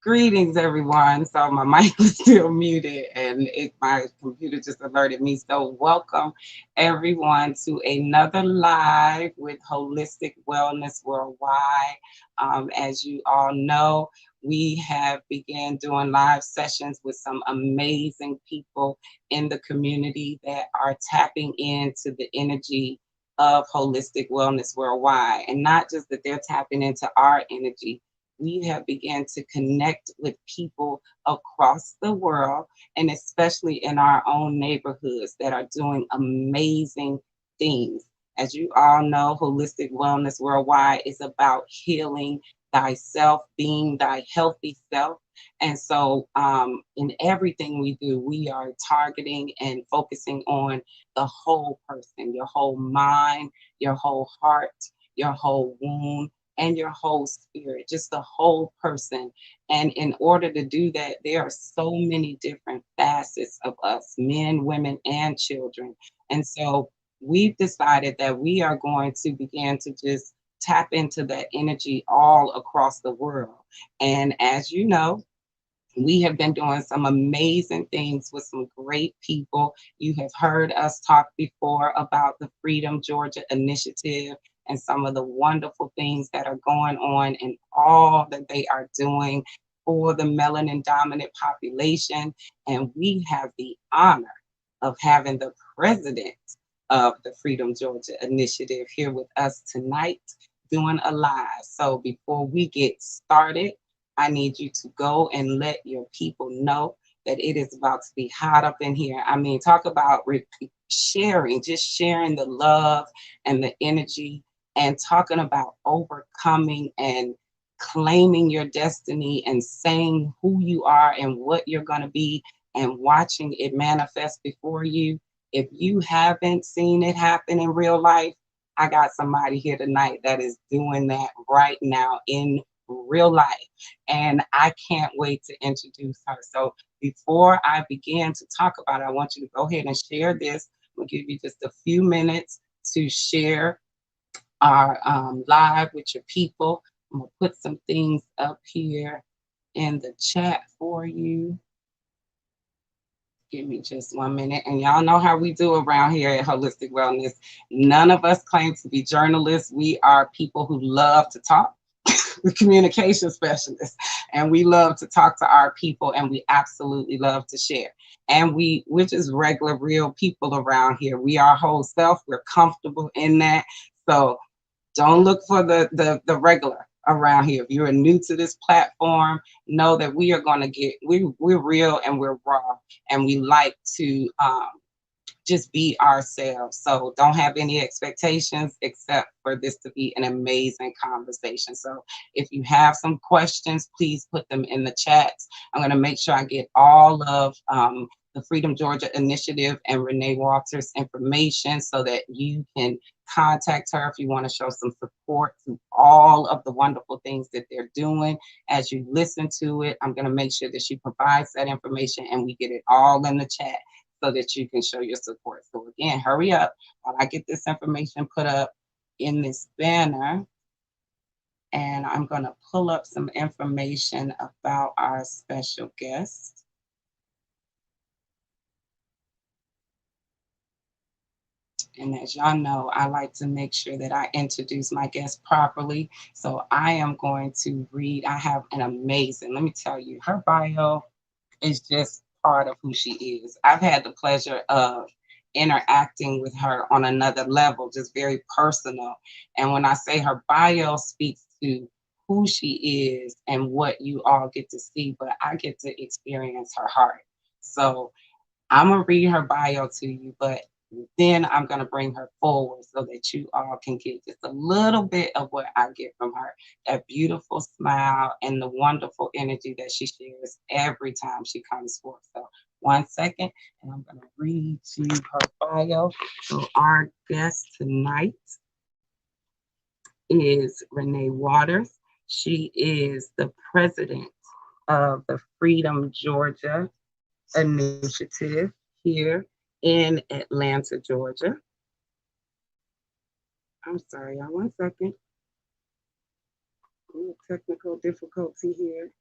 Greetings, everyone. So my mic was still muted, and my computer just alerted me. So welcome, everyone, to another live with Holistic Wellness Worldwide. As you all know, we have began doing live sessions with some amazing people in the community that are tapping into the energy of Holistic Wellness Worldwide, and not just that they're tapping into our energy. We have begun to connect with people across the world and especially in our own neighborhoods that are doing amazing things. As you all know, Holistic Wellness Worldwide is about healing thyself, being thy healthy self. And so, in everything we do, we are targeting and focusing on the whole person, your whole mind, your whole heart, your whole womb, and your whole spirit, just the whole person. And in order to do that, there are so many different facets of us, men, women, and children. And so we've decided that we are going to begin to just tap into that energy all across the world. And as you know, we have been doing some amazing things with some great people. You have heard us talk before about the Freedom Georgia Initiative and some of the wonderful things that are going on and all that they are doing for the melanin dominant population. And we have the honor of having the president of the Freedom Georgia Initiative here with us tonight doing a live. So before we get started, I need you to go and let your people know that it is about to be hot up in here. I mean, talk about sharing, just sharing the love and the energy and talking about overcoming and claiming your destiny and saying who you are and what you're going to be and watching it manifest before you. If you haven't seen it happen in real life, I got somebody here tonight that is doing that right now in real life. And I can't wait to introduce her. So before I begin to talk about it, I want you to go ahead and share this. We'll give you just a few minutes to share our live with your people. I'm going to put some things up here in the chat for you. Give me just 1 minute. And y'all know how we do around here at Holistic Wellness. None of us claim to be journalists. We are people who love to talk, the communication specialists, and we love to talk to our people, and we absolutely love to share. And we're just regular, real people around here. We are whole self. We're comfortable in that. So don't look for the regular around here. If you're new to this platform, know that we are going to we're real and we're raw, and we like to just be ourselves. So don't have any expectations except for this to be an amazing conversation. So if you have some questions, please put them in the chats. I'm going to make sure I get all of the Freedom Georgia Initiative and Renee Walters information so that you can contact her if you want to show some support to all of the wonderful things that they're doing. As you listen to it, I'm going to make sure that she provides that information and we get it all in the chat so that you can show your support. So again, hurry up while I get this information put up in this banner. And I'm going to pull up some information about our special guest. And as y'all know, I like to make sure that I introduce my guest properly. So I am going to read, I have an amazing, let me tell you, her bio is just part of who she is. I've had the pleasure of interacting with her on another level, just very personal. And when I say her bio speaks to who she is and what you all get to see, but I get to experience her heart. So I'm going to read her bio to you, but then I'm going to bring her forward so that you all can get just a little bit of what I get from her, that beautiful smile and the wonderful energy that she shares every time she comes forth. So 1 second, and I'm going to read to you her bio. So our guest tonight is Renee Walters. She is the president of the Freedom Georgia Initiative here in Atlanta, Georgia. I'm sorry, y'all, 1 second. A little technical difficulty here.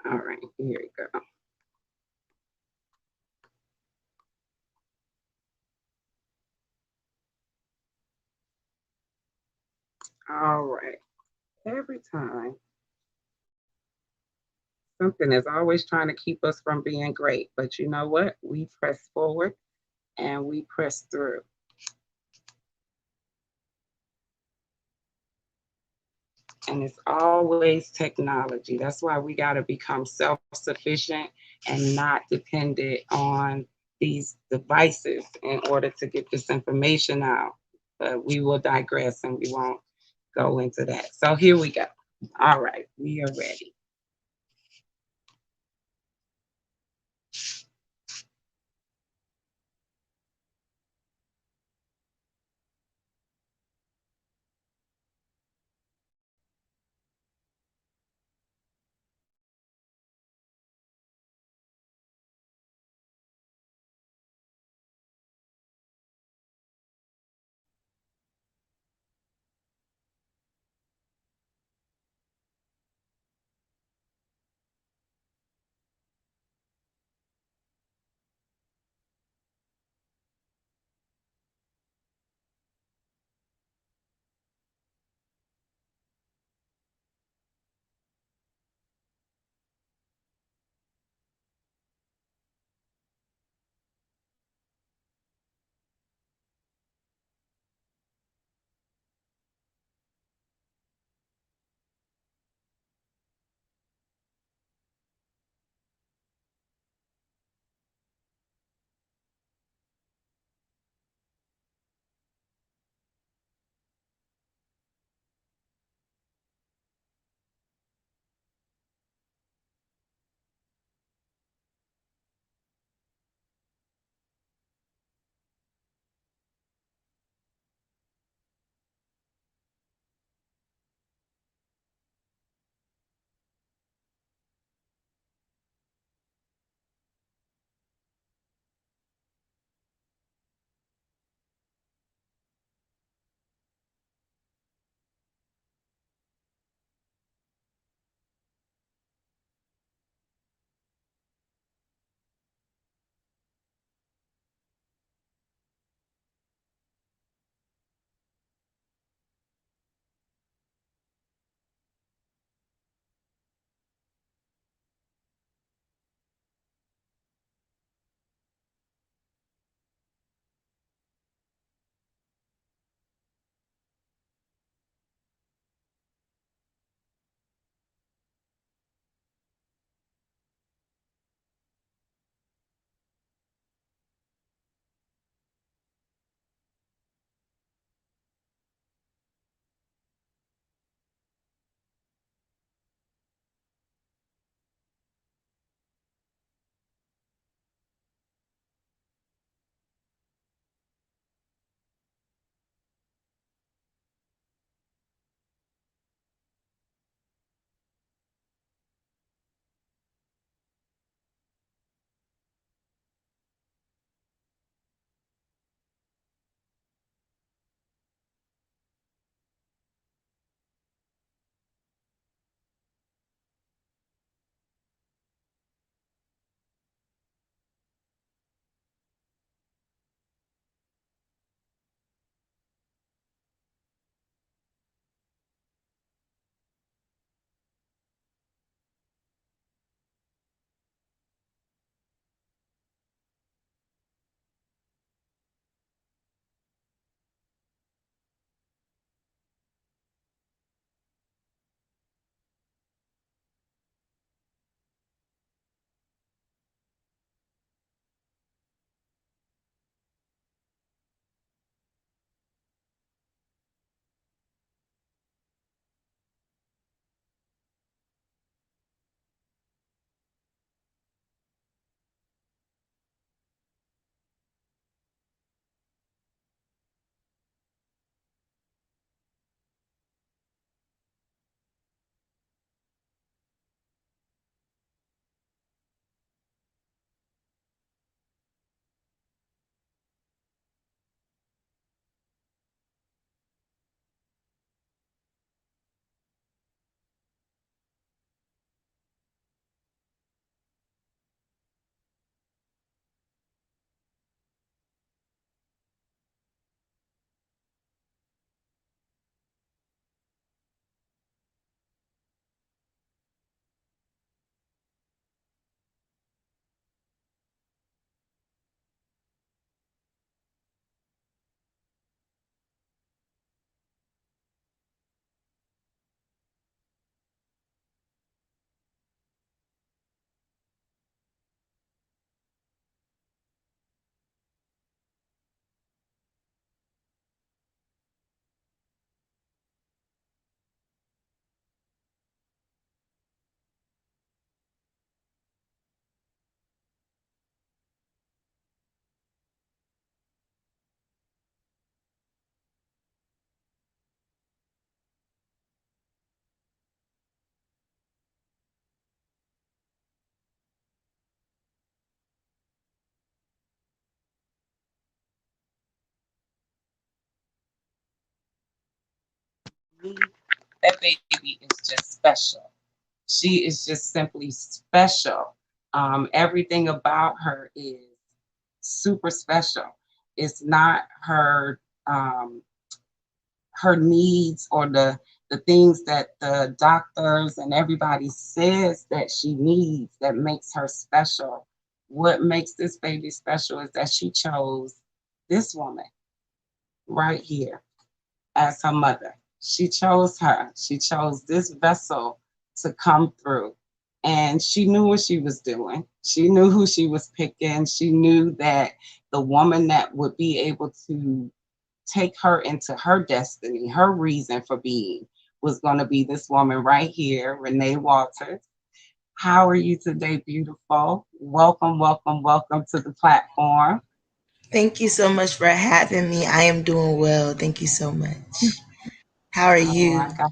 All right, here we go. All right. Every time something is always trying to keep us from being great, but you know what? We press forward and we press through. And it's always technology. That's why we got to become self sufficient and not dependent on these devices in order to get this information out. But we will digress and we won't go into that. So here we go. All right, we are ready. That baby is just special. She is just simply special. Everything about her is super special. It's not um, her needs or the things that the doctors and everybody says that she needs that makes her special. What makes this baby special is that she chose this woman right here as her mother. She chose her. She chose this vessel to come through. And she knew what she was doing. She knew who she was picking. She knew that the woman that would be able to take her into her destiny, her reason for being, was going to be this woman right here, Renee Walters. How are you today, beautiful? Welcome, welcome, welcome to the platform. Thank you so much for having me. I am doing well. Thank you so much. How are Oh you? my God.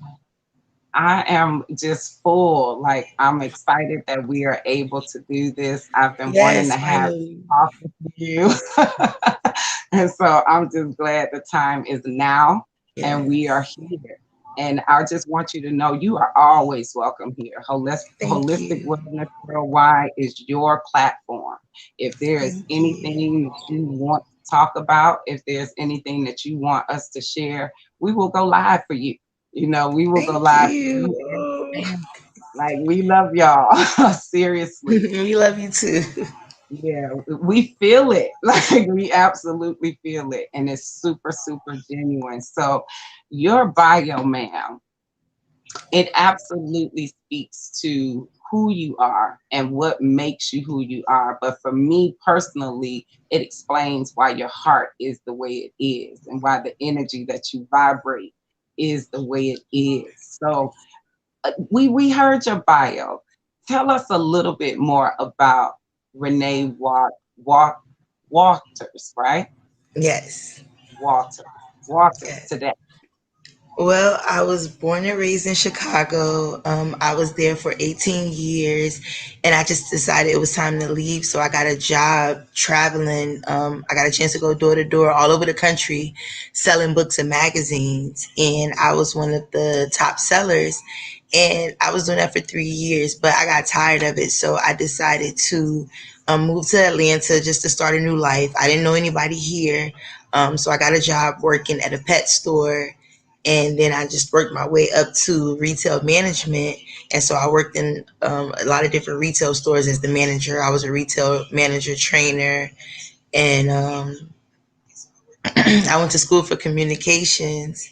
I am just full. Like, I'm excited that we are able to do this. I've been wanting to Yes, have finally. talk with you. And so I'm just glad the time is now and we are Yes. here. And I just want you to know you are always welcome here. Thank Holistic you. Wellness Worldwide is your platform. If there is Thank you. anything that you want to talk about, if there's anything that you want us to share, we will go live for you. We will go Thank live for you. you and Oh. your family. Like, we love y'all. Seriously. We love you too. Yeah, we feel it. Like, we absolutely feel it. And it's super, super genuine. So, your bio, ma'am, it absolutely speaks to who you are and what makes you who you are. But for me personally, it explains why your heart is the way it is and why the energy that you vibrate is the way it is. So, we heard your bio. Tell us a little bit more about Renee Walters, right? Yes. Walters. Walters Yes. today. Well, I was born and raised in Chicago. I was there for 18 years, and I just decided it was time to leave. So I got a job traveling. I got a chance to go door to door all over the country selling books and magazines. And I was one of the top sellers. And I was doing that for 3 years, but I got tired of it. So I decided to move to Atlanta just to start a new life. I didn't know anybody here. So I got a job working at a pet store, and then I just worked my way up to retail management. And so I worked in a lot of different retail stores as the manager. I was a retail manager trainer, and I went to school for communications.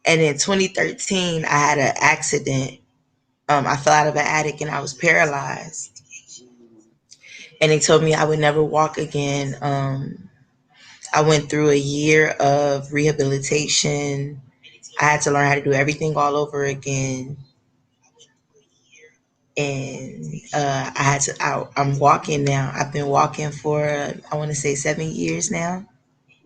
And in 2013, I had an accident. I fell out of an attic and I was paralyzed. And they told me I would never walk again. I went through a year of rehabilitation. I had to learn how to do everything all over again. And I had to. I'm walking now. I've been walking for I want to say 7 years now.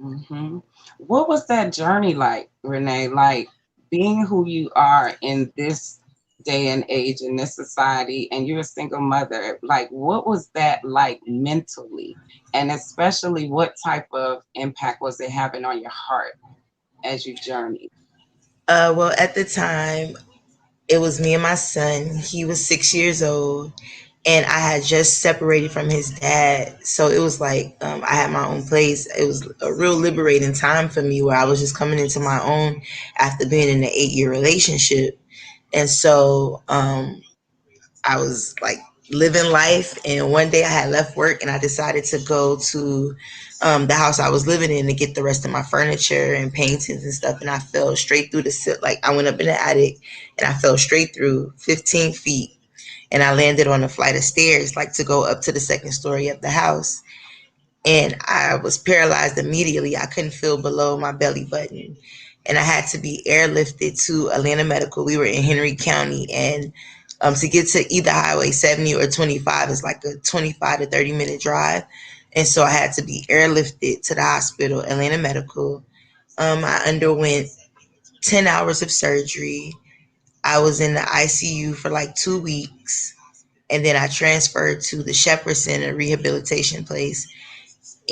Hmm. What was that journey like, Renee? Like, being who you are in this day and age in this society, and you're a single mother. Like, what was that like mentally? And especially, what type of impact was it having on your heart as you journeyed? Well, at the time, it was me and my son. He was 6 years old, and I had just separated from his dad. So it was like I had my own place. It was a real liberating time for me where I was just coming into my own after being in an 8 year relationship. And so I was like living life. And one day I had left work and I decided to go to the house I was living in to get the rest of my furniture and paintings and stuff. And I fell straight through like I went up in the attic and I fell straight through 15 feet. And I landed on a flight of stairs, like to go up to the second story of the house. And I was paralyzed immediately. I couldn't feel below my belly button. And I had to be airlifted to Atlanta Medical. We were in Henry County, and to get to either Highway 70 or 25 is like a 25 to 30-minute drive. And so I had to be airlifted to the hospital, Atlanta Medical. I underwent 10 hours of surgery. I was in the ICU for like 2 weeks. And then I transferred to the Shepherd Center rehabilitation place,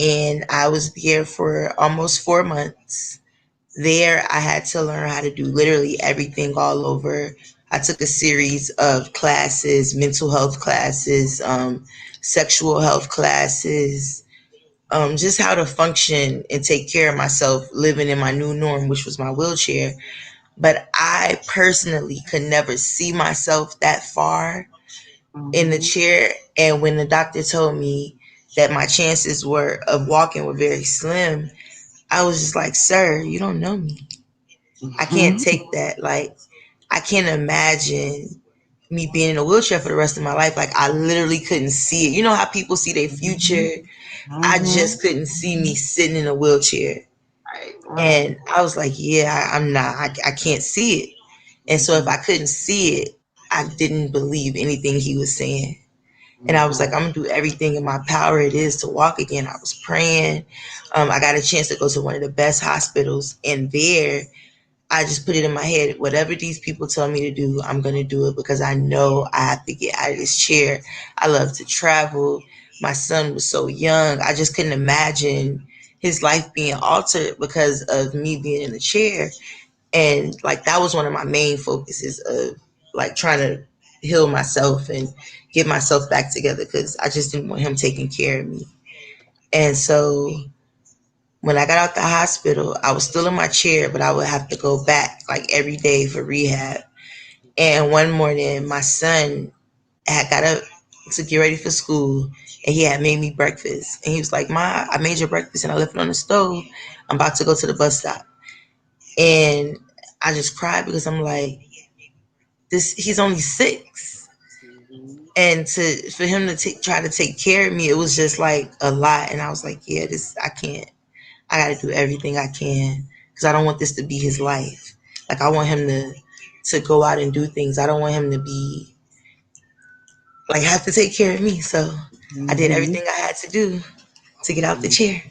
and I was there for almost 4 months. There, I had to learn how to do literally everything all over. I took a series of classes, mental health classes, sexual health classes, just how to function and take care of myself living in my new norm, which was my wheelchair. But I personally could never see myself that far in the Mm-hmm. chair. And when the doctor told me that my chances were of walking were very slim, I was just like, sir, you don't know me. I can't Mm-hmm. take that. Like, I can't imagine me being in a wheelchair for the rest of my life. Like, I literally couldn't see it. You know how people see their Mm-hmm. future? I Mm-hmm. just couldn't see me sitting in a wheelchair. Right, right. And I was like, yeah, I'm not, I can't see it. And so if Mm-hmm. I couldn't see it, I didn't believe anything he was saying. And I was like, Mm-hmm. I'm gonna do everything in my power it is to walk again. I was praying. I got a chance to go to one of the best hospitals, and there I just put it in my head, whatever these people tell me to do, I'm going to do it because I know I have to get out of this chair. I love to travel. My son was so young. I just couldn't imagine his life being altered because of me being in the chair. And like that was one of my main focuses of like trying to heal myself and get myself back together because I just didn't want him taking care of me. And so when I got out the hospital, I was still in my chair, but I would have to go back like every day for rehab. And one morning, my son had got up to get ready for school, and he had made me breakfast. And he was like, "Ma, I made your breakfast, and I left it on the stove. I'm about to go to the bus stop." And I just cried because I'm like, "This. He's only 6." Mm-hmm. And to for him to try to take care of me, it was just like a lot. And I was like, "Yeah, this I can't. I got to do everything I can because I don't want this to be his life. Like I want him to go out and do things. I don't want him to be like have to take care of me. So I did Mm-hmm. everything I had to do to get out the chair.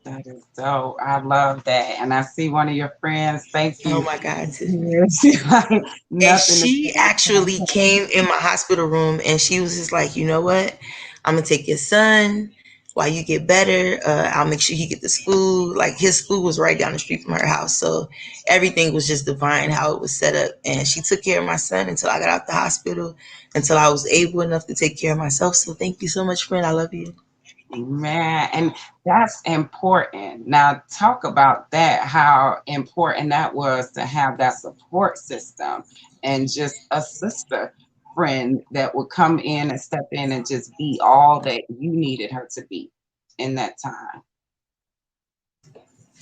That is dope. I love that. And I see one of your friends. Thank Oh you. my God, Tiffany. Yeah, she's like And nothing to she actually came in my hospital room and she was just like, you know what? I'm gonna take your son while you get better. I'll make sure he get the school. Like his school was right down the street from her house, so everything was just divine how it was set up. And she took care of my son until I got out the hospital, until I was able enough to take care of myself. So thank you so much, friend. I love you. Man, and that's important. Now, talk about that, how important that was to have that support system and just a sister friend that would come in and step in and just be all that you needed her to be in that time.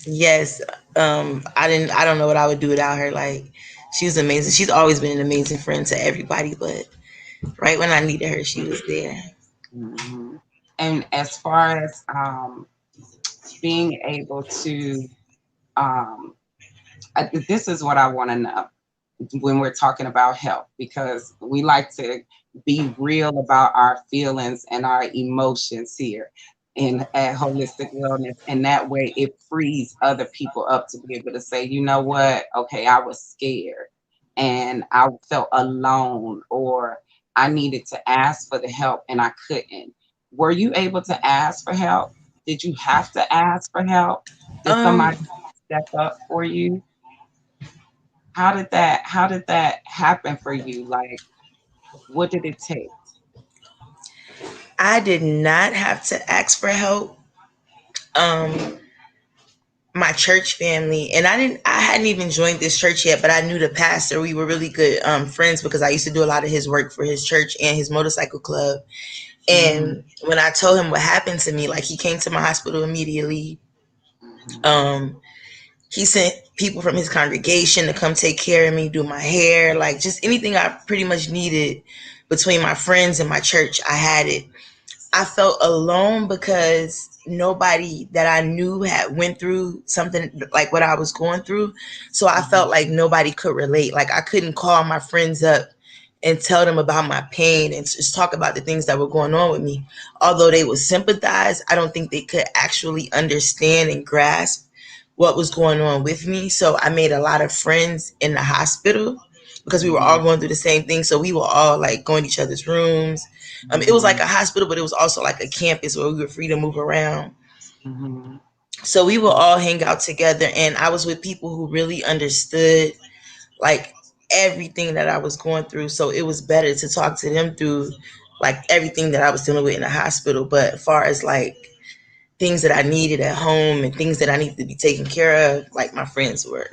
Yes, I don't know what I would do without her. Like she was amazing. She's always been an amazing friend to everybody, but right when I needed her, she was there. Mhm. And as far as being able to, um, this is what I want to know when we're talking about health, because we like to be real about our feelings and our emotions here in at Holistic Wellness. And that way it frees other people up to be able to say, you know what, okay, I was scared and I felt alone, or I needed to ask for the help and I couldn't. Were you able to ask for help? Did you have to ask for help? Did Um, somebody step up for you? How did that happen for you? Like, what did it take? I did not have to ask for help. Um, my church family, and I hadn't even joined this church yet, but I knew the pastor. We were really good friends because I used to do a lot of his work for his church and his motorcycle club. Mhm, And when I told him what happened to me, like he came to my hospital immediately. mhm, Um, he sent people from his congregation to come take care of me, do my hair, like just anything I pretty much needed between my friends and my church. I had it. I felt alone because nobody that I knew had went through something like what I was going through. So I felt mhm, like nobody could relate. Like I couldn't call my friends up and tell them about my pain and just talk about the things that were going on with me. Although they would sympathize, I don't think they could actually understand and grasp what was going on with me. So I made a lot of friends in the hospital because we were all mhm, going through the same thing. So we were all like going to each other's rooms. It was like mhm, a hospital, but it was also like a campus where we were free to move around. mhm. So we would all hang out together, and I was with people who really understood like everything that I was going through. So it was better to talk to them through like everything that I was dealing with in the hospital. But as far as like things that I needed at home and things that I needed to be taken care of, like my friends were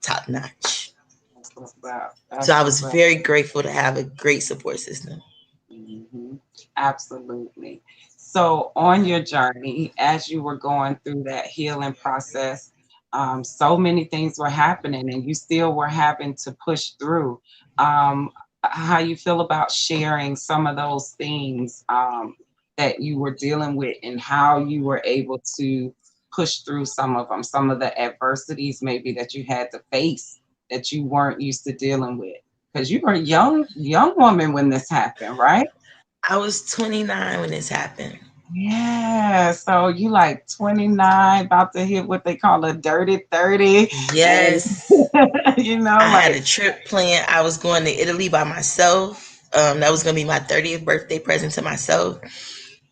top notch. That's what's up. So That's I what's was up. very grateful to have a great support system. hmm Absolutely. So, on your journey, as you were going through that healing process, so many things were happening, and you still were having to push through. Um, how you feel about sharing some of those things that you were dealing with, and how you were able to push through some of the adversities maybe that you had to face that you weren't used to dealing with, because you were a young woman when this happened, right? I was 29 when this happened. Yeah, so you like 29, about to hit what they call a dirty 30. And Yes. you know, I had like, a trip planned. I was going to Italy by myself. That was going to be my 30th birthday present to myself.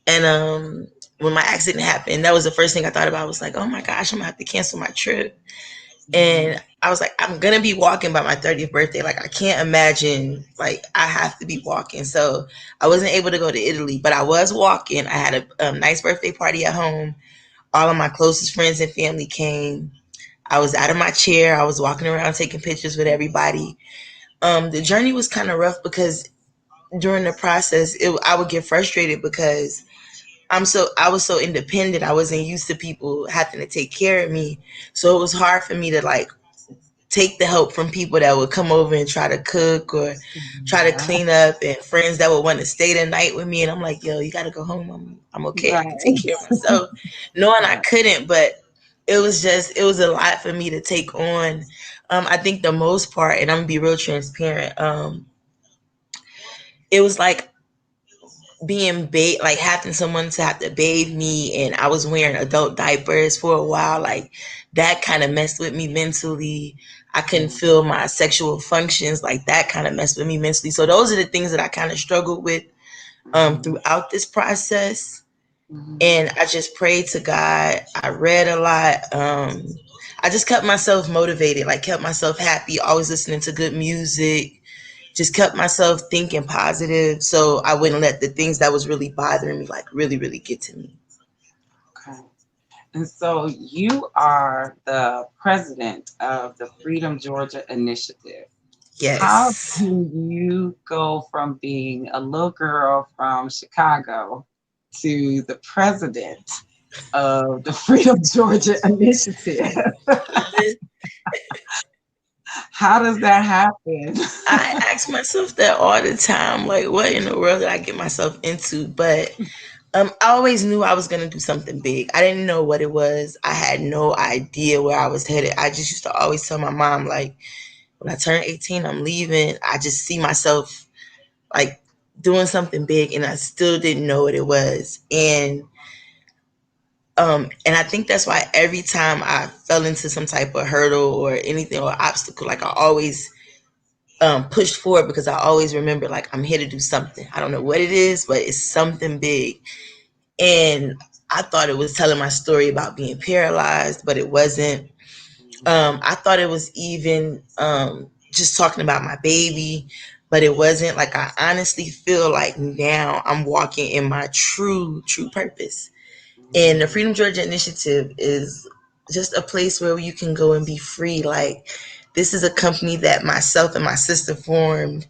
And when my accident happened, that was the first thing I thought about. I was like, oh my gosh, I'm going to have to cancel my trip. mhm, And I was like, I'm gonna be walking by my 30th birthday. Like, I can't imagine, like, I have to be walking. So I wasn't able to go to Italy, but I was walking. I had a nice birthday party at home. All of my closest friends and family came. I was out of my chair. I was walking around taking pictures with everybody. The journey was kind of rough because during the process, I would get frustrated because I was so independent. I wasn't used to people having to take care of me. So it was hard for me to like take the help from people that would come over and try to cook or try to yeah, clean up, and friends that would want to stay the night with me. And I'm like, yo, you got to go home. I'm okay. I can take right, care of myself. Knowing I right, couldn't, but it was a lot for me to take on. I think the most part, and I'm gonna be real transparent. It was like being like having someone to have to bathe me, and I was wearing adult diapers for a while. Like, that kind of messed with me mentally. I couldn't mhm, feel my sexual functions. Like, that kind of messed with me mentally. So those are the things that I kind of struggled with mhm, throughout this process. mhm, And I just prayed to God. I read a lot. I just kept myself motivated, like kept myself happy, always listening to good music, just kept myself thinking positive so I wouldn't let the things that was really bothering me like really, really get to me. okay. And so you are the president of the Freedom Georgia Initiative. How Yes. do you go from being a little girl from Chicago to the president of the Freedom Georgia Initiative? How does that happen? I ask myself that all the time, like, what in the world did I get myself into? But I always knew I was gonna do something big. I didn't know what it was. I had no idea where I was headed. I just used to always tell my mom, like, when I turn 18, I'm leaving. I just see myself like doing something big, and I still didn't know what it was. And I think that's why every time I fell into some type of hurdle or anything or obstacle, like I always pushed forward because I always remember like I'm here to do something. I don't know what it is, but it's something big. And I thought it was telling my story about being paralyzed, but it wasn't. I thought it was even just talking about my baby, but it wasn't. Like, I honestly feel like now I'm walking in my true purpose. And the Freedom Georgia Initiative is just a place where you can go and be free. Like, this is a company that myself and my sister formed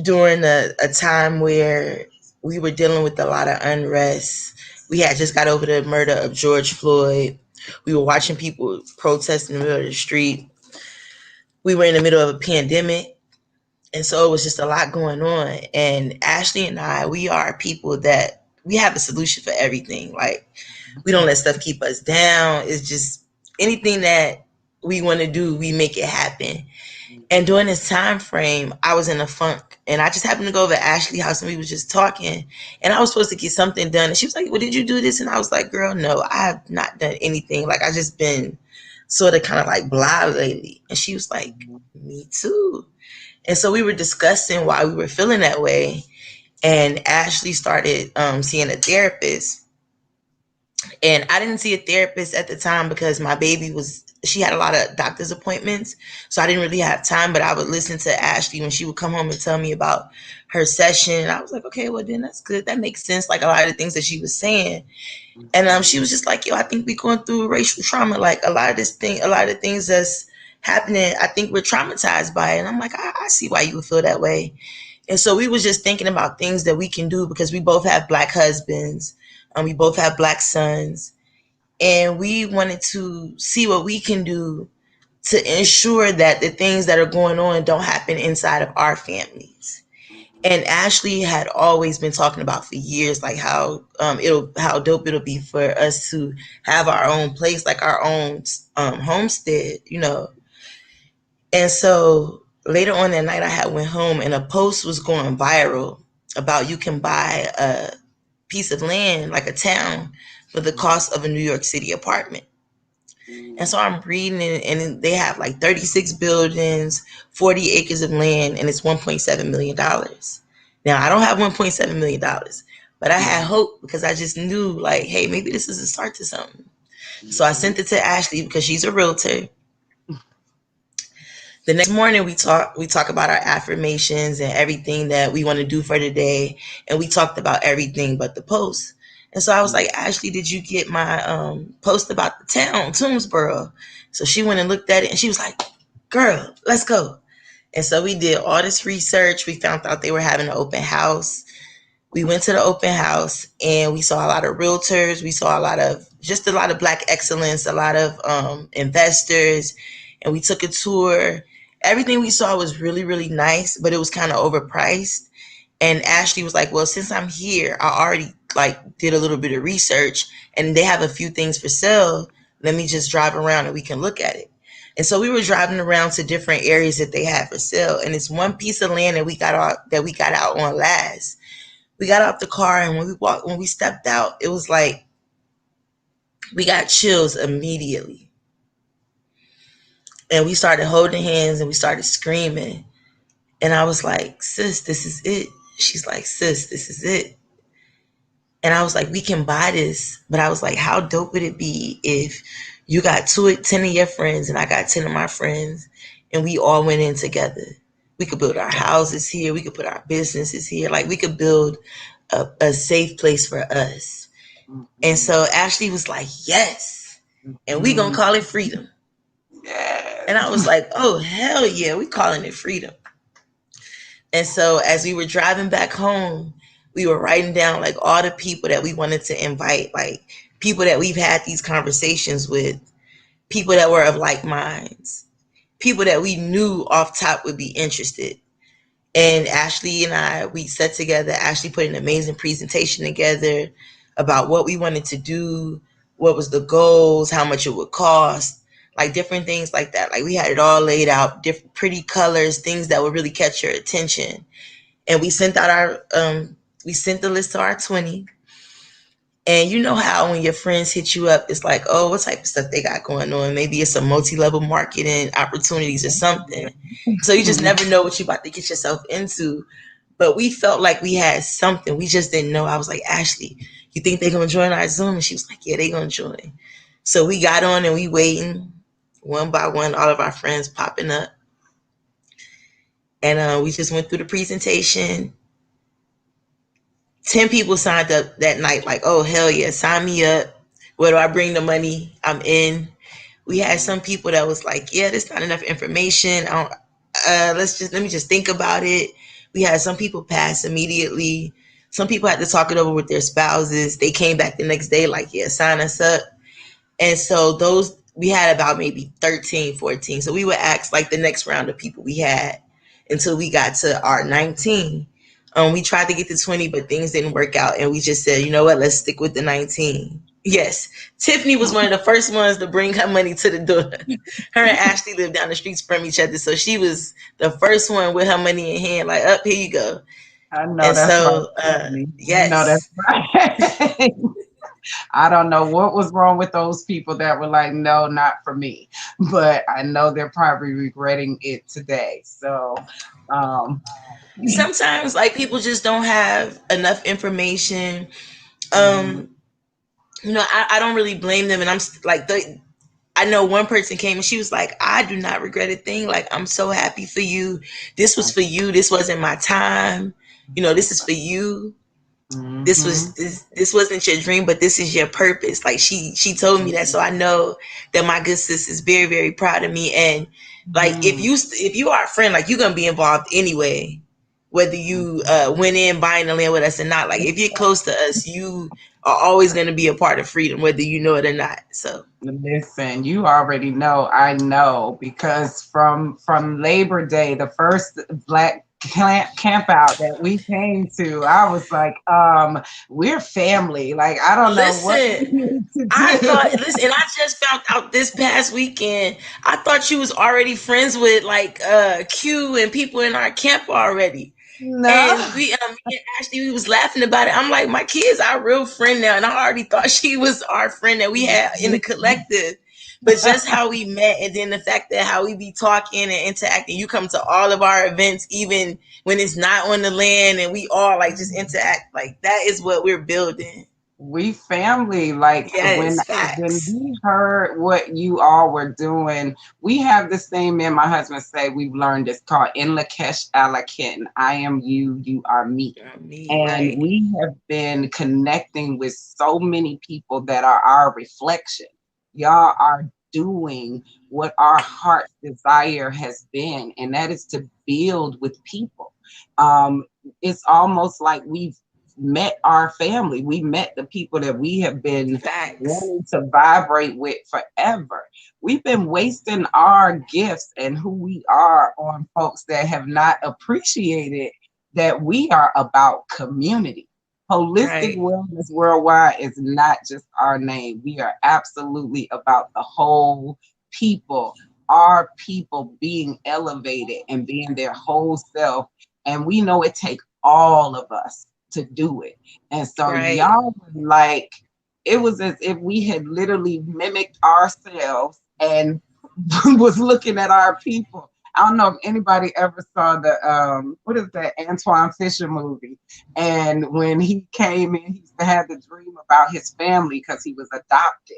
during a time where we were dealing with a lot of unrest. We had just got over the murder of George Floyd. We were watching people protest in the middle of the street. We were in the middle of a pandemic. And so it was just a lot going on. And Ashley and I, we are people that we have a solution for everything. Like, we don't let stuff keep us down. It's just anything that we want to do, we make it happen. And during this time frame, I was in a funk, and I just happened to go over to Ashley's house, and we was just talking, and I was supposed to get something done. And she was like, well, did you do this? And I was like, girl, no, I have not done anything. Like, I just been sort of kind of like blah lately. And she was like, me too. And so we were discussing why we were feeling that way. And Ashley started seeing a therapist. And I didn't see a therapist at the time because my baby was, she had a lot of doctor's appointments. So I didn't really have time, but I would listen to Ashley when she would come home and tell me about her session. I was like, okay, well, then that's good. That makes sense. Like a lot of the things that she was saying. And she was just like, yo, I think we're going through racial trauma. Like a lot of things that's happening, I think we're traumatized by it. And I'm like, I see why you would feel that way. And so we was just thinking about things that we can do because we both have black husbands. We both have black sons. And we wanted to see what we can do to ensure that the things that are going on don't happen inside of our families. And Ashley had always been talking about for years, like how dope it'll be for us to have our own place, like our own homestead, you know. And so later on that night, I had went home, and a post was going viral about you can buy a piece of land, like a town, for the cost of a New York City apartment. And so I'm reading it, and they have like 36 buildings, 40 acres of land, and it's $1.7 million. Now I don't have $1.7 million, but I had hope because I just knew, like, hey, maybe this is a start to something. So I sent it to Ashley because she's a realtor. The next morning we talk about our affirmations and everything that we want to do for the day, and we talked about everything but the post. And so I was like, Ashley, did you get my post about the town, Toomsboro? So she went and looked at it, and she was like, girl, let's go. And so we did all this research. We found out they were having an open house. We went to the open house, and we saw a lot of realtors. We saw a lot of black excellence, a lot of investors, and we took a tour. Everything we saw was really, really nice, but it was kind of overpriced. And Ashley was like, well, since I'm here, I already like did a little bit of research, and they have a few things for sale. Let me just drive around and we can look at it. And so we were driving around to different areas that they had for sale. And it's one piece of land that we got out on last. We got out the car, and when we stepped out, it was like we got chills immediately. And we started holding hands and we started screaming. And I was like, sis, this is it. She's like, sis, this is it. And I was like, we can buy this. But I was like, how dope would it be if you got 10 of your friends and I got 10 of my friends, and we all went in together? We could build our houses here. We could put our businesses here. Like, we could build a safe place for us. And so Ashley was like, yes. And we gonna call it freedom. And I was like, oh, hell yeah, we calling it freedom. And so as we were driving back home, we were writing down like all the people that we wanted to invite, like people that we've had these conversations with, people that were of like minds, people that we knew off top would be interested. And Ashley and I, we sat together. Ashley put an amazing presentation together about what we wanted to do, what was the goals, how much it would cost, like different things like that. Like we had it all laid out, different pretty colors, things that would really catch your attention. And we sent the list to our 20. And you know how when your friends hit you up, it's like, oh, what type of stuff they got going on? Maybe it's some multi-level marketing opportunities or something. So you just never know what you're about to get yourself into. But we felt like we had something. We just didn't know. I was like, Ashley, you think they're going to join our Zoom? And she was like, yeah, they're going to join. So we got on and we waiting one by one, all of our friends popping up. And we just went through the presentation. 10 people signed up that night, like, oh, hell yeah, sign me up. Where do I bring the money? I'm in. We had some people that was like, yeah, there's not enough information. Let me just think about it. We had some people pass immediately. Some people had to talk it over with their spouses. They came back the next day, like, yeah, sign us up. And so we had about maybe 13, 14. So we would ask like the next round of people we had until we got to our 19. We tried to get to 20, but things didn't work out. And we just said, you know what, let's stick with the 19. Yes, Tiffany was one of the first ones to bring her money to the door. Her and Ashley lived down the streets from each other. So she was the first one with her money in hand, like, up, here you go. I know And that's right. so, You know that's yes. right. I don't know what was wrong with those people that were like, no, not for me. But I know they're probably regretting it today. So, um, Sometimes, like, people just don't have enough information. mhm, Um, I don't really blame them. And I know one person came and she was like, I do not regret a thing. Like, I'm so happy for you. This was That's for you. This wasn't my time. This is for you. mm-hmm. This wasn't your dream, but this is your purpose. Like she told me that. So I know that my good sis is very, very proud of me. And like, Mm-hmm. if you are a friend, like, you're gonna be involved anyway, whether you went in buying the land with us or not. Like, if you're close to us, you are always gonna be a part of freedom, whether you know it or not. So Listen, you already know. I know because from Labor Day, the first black camp out that we came to, I was like, we're family. Like, I don't know what we listen, need to do. and I just found out this past weekend. I thought you was already friends with like Q and people in our camp already. And No. me and Ashley, we was laughing about it. I'm like, my kid's our real friend now, and I already thought she was our friend that we had in the collective. But just how we met, and then the fact that how we be talking and interacting. You come to all of our events, even when it's not on the land, and we all like just interact. Like, that is what we're building. We family. Like Yes, when facts. we heard what you all were doing, we have this thing. Me and my husband say we've learned. It's called "In Lakesh Alakin." I am you, you are me. Me, And right, we have been connecting with so many people that are our reflection. Y'all are doing what our heart's desire has been, and that is to build with people. Um, it's almost like we've met our family. We met the people that we have been facts, wanting to vibrate with forever. We've been wasting our gifts and who we are on folks that have not appreciated that we are about community. Holistic right, Wellness Worldwide is not just our name. We are absolutely about the whole people, our people being elevated and being their whole self. And we know it takes all of us to do it. And so right. y'all were like, it was as if we had literally mimicked ourselves and was looking at our people. I don't know if anybody ever saw the what is that Antoine Fisher movie? And when he came in, he used to have the dream about his family because he was adopted.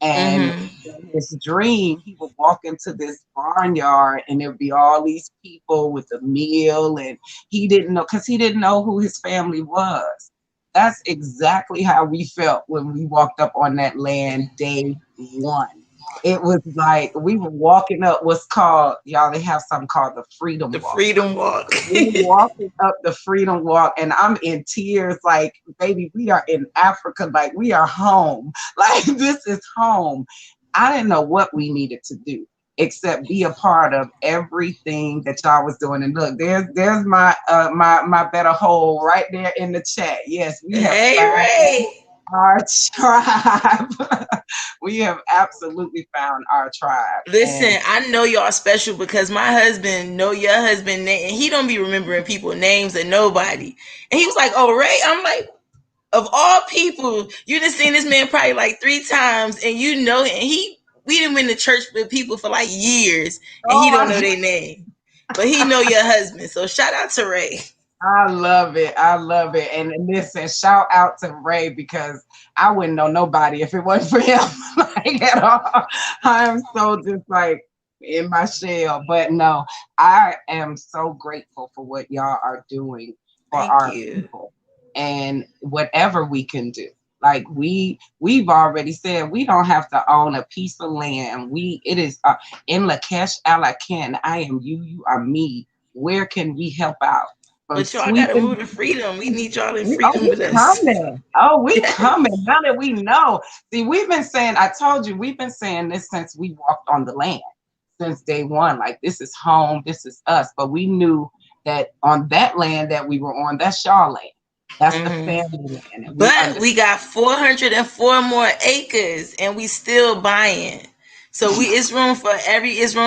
And Mm-hmm. in his dream, he would walk into this barnyard and there'd be all these people with a meal, and he didn't know because he didn't know who his family was. That's exactly how we felt when we walked up on that land day one. It was like we were walking up what's called, y'all, they have something called the Freedom The Walk. freedom walk. We're walking up the Freedom Walk, and I'm in tears. Like, baby, we are in Africa. Like, we are home. Like, this is home. I didn't know what we needed to do except be a part of everything that y'all was doing. And look, there's my my better whole right there in the chat. Yes, we have Hey, found Ray. our tribe. We have absolutely found our tribe. Listen, And I know y'all special because my husband know your husband name, and he don't be remembering people names of nobody. And he was like, "Oh, Ray," I'm like, of all people, you done seen this man probably like 3 times, and you know, and we done been to church with people for like years, and he oh, don't know their name, but he know your husband. So shout out to Ray. I love it. I love it. And listen, shout out to Ray because I wouldn't know nobody if it wasn't for him, like at all. I'm so just like in my shell. But no, I am so grateful for what y'all are doing for Thank our you. people and whatever we can do. Like we've already said we don't have to own a piece of land. It is in Lakesh Alakin. I am you, you are me. Where can we help out? From But y'all gotta sweeping. move to freedom. We need y'all in Oh, freedom we with us. coming. Oh, we Yes. coming. Now that we know. See, we've been saying, I told you, we've been saying this since we walked on the land, since day one. Like, this is home, this is us. But we knew that on that land that we were on, that's y'all land. That's the Hmm. family land. And we But we understand. got 404 more acres, and we still buying. So it's room